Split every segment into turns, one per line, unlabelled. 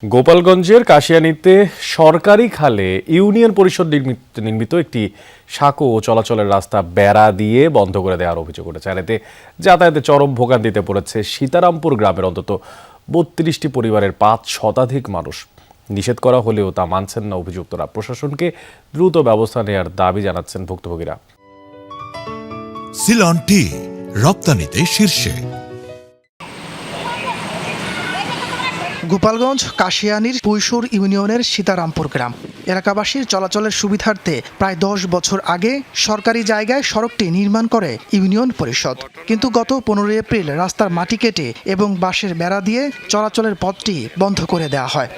গোপালগঞ্জের কাশিয়ানীতে সরকারি খালে ইউনিয়ন পরিষদ নির্মিত একটি সাঁকো ও চলাচলের রাস্তা বেড়া দিয়ে বন্ধ করে দেওয়ার অভিযোগ উঠেছে। আর এতে যাতায়াতে চরম ভোগান্তিতে পড়েছে সীতারামপুর গ্রামের অন্তত ৩২টি পরিবারের ৫ শতাধিক মানুষ। নিষেধ করা হলেও তা মানছেন না অভিযুক্তরা। প্রশাসনকে দ্রুত ব্যবস্থা নেওয়ার দাবি জানাচ্ছেন ভুক্তভোগীরা।
সিলন টি রপ্তানিতে শীর্ষে।
গোপালগঞ্জ কাশিয়ানীর পুইশুর ইউনিয়নের সীতারামপুর গ্রাম এলাকাবাসীর চলাচলের সুবিধার্থে প্রায় ১০ বছর আগে সরকারি জায়গায় সড়কটি নির্মাণ করে ইউনিয়ন পরিষদ, কিন্তু গত ১৫ এপ্রিল রাস্তার মাটি কেটে এবং বাঁশের বেড়া দিয়ে চলাচলের পথটি বন্ধ করে দেওয়া হয়।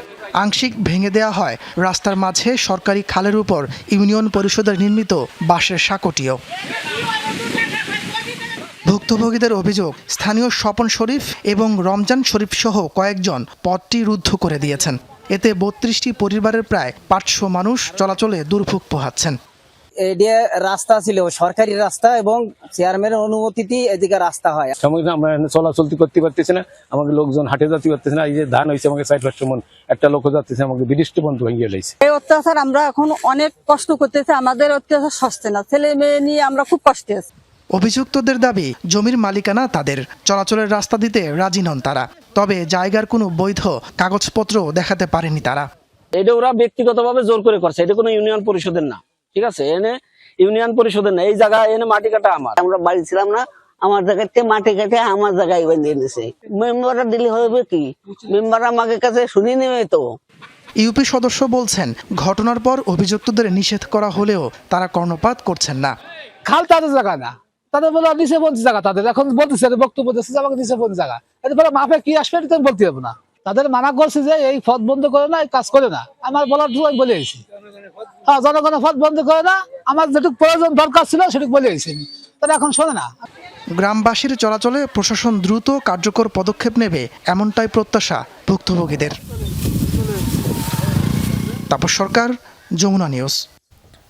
আংশিক ভেঙে দেওয়া হয় রাস্তার মাঝে সরকারি খালের উপর ইউনিয়ন পরিষদের নির্মিত বাঁশের সাঁকোটিও। ভুক্তভোগীদের অভিযোগ, স্থানীয় স্বপন শরীফ এবং রমজান শরীফ সহ কয়েকজন পথটি রুদ্ধ করে দিয়েছেন। এতে ৩২টি পরিবারের প্রায় ৫০০ মানুষ চলাচলে দুর্ভোগ পোহাচ্ছেন।
এটা রাস্তা ছিল সরকারি রাস্তা এবং চেয়ারম্যানের অনুমতিতে এদিকে রাস্তা হয়।
আমরা চলাচল করতে পারতেছি না, আমাকে লোকজন হাটে যেতে পারতেছে না। এই যে ধান হয়েছে আমাকে ৬০ মন, একটা লোক যাচ্ছে আমাকে বৃষ্টি বন্ধ ভেঙে গেছে।
এই অত্যাচার আমরা এখন অনেক কষ্ট করতেছি, আমাদের অত্যাচার সস্তে না, ছেলে মেয়ে নিয়ে আমরা খুব কষ্টে আছি।
অভিযুক্তদের দাবি, জমির মালিকানা তাদের, চলাচলের রাস্তা দিতে রাজি নন তারা, তবে জায়গার কোনো বৈধ কাগজপত্র দেখাতে পারেনি তারা।
এটা ওরা ব্যক্তিগতভাবে জোর করে করছে, এটা কোনো ইউনিয়ন পরিষদের না, ঠিক আছে? এনে ইউনিয়ন পরিষদের না, এই জায়গা এনে মাটি কাটা আমার, আমরা বাড়ি ছিলাম না, আমার জায়গাতে মাটি কাটে আমার জায়গায় বেঁধে এনেছে। মেম্বাররা দিলে হবে কি, মেম্বার আমাকে কাছে শুনি নেবে তো।
ইউপি সদস্য বলছেন, ঘটনার পর অভিযুক্তদের নিষেধ করা হলেও তারা কর্ণপাত করছেন না।
খাল তাদের জায়গা না, তাদের বলে নিচে বন্ধু জায়গা, তাদের এখন বলতেছে বক্তব্য দিচ্ছে আমাকে নিচে বন্ধু জায়গা, এতে বলে মাফে কি আসবে এটা আমি বলতে পারবো না। তাদের মানা করছে যে এই পথ বন্ধ করে না, এই কাজ করে না, আমার বলার জন্য আমি বলে এসেছি। হ্যাঁ, জনগণের পথ বন্ধ করে না, আমার যেটুকু প্রয়োজন দরকার ছিল সেটুকু বলে এসেছি, তারা এখন শোনে না।
গ্রামবাসীর চলাচলে প্রশাসন দ্রুত কার্যকর পদক্ষেপ নেবে, এমনটাই প্রত্যাশা ভুক্তভোগীদের। তাপস সরকার, যমুনা নিউজ।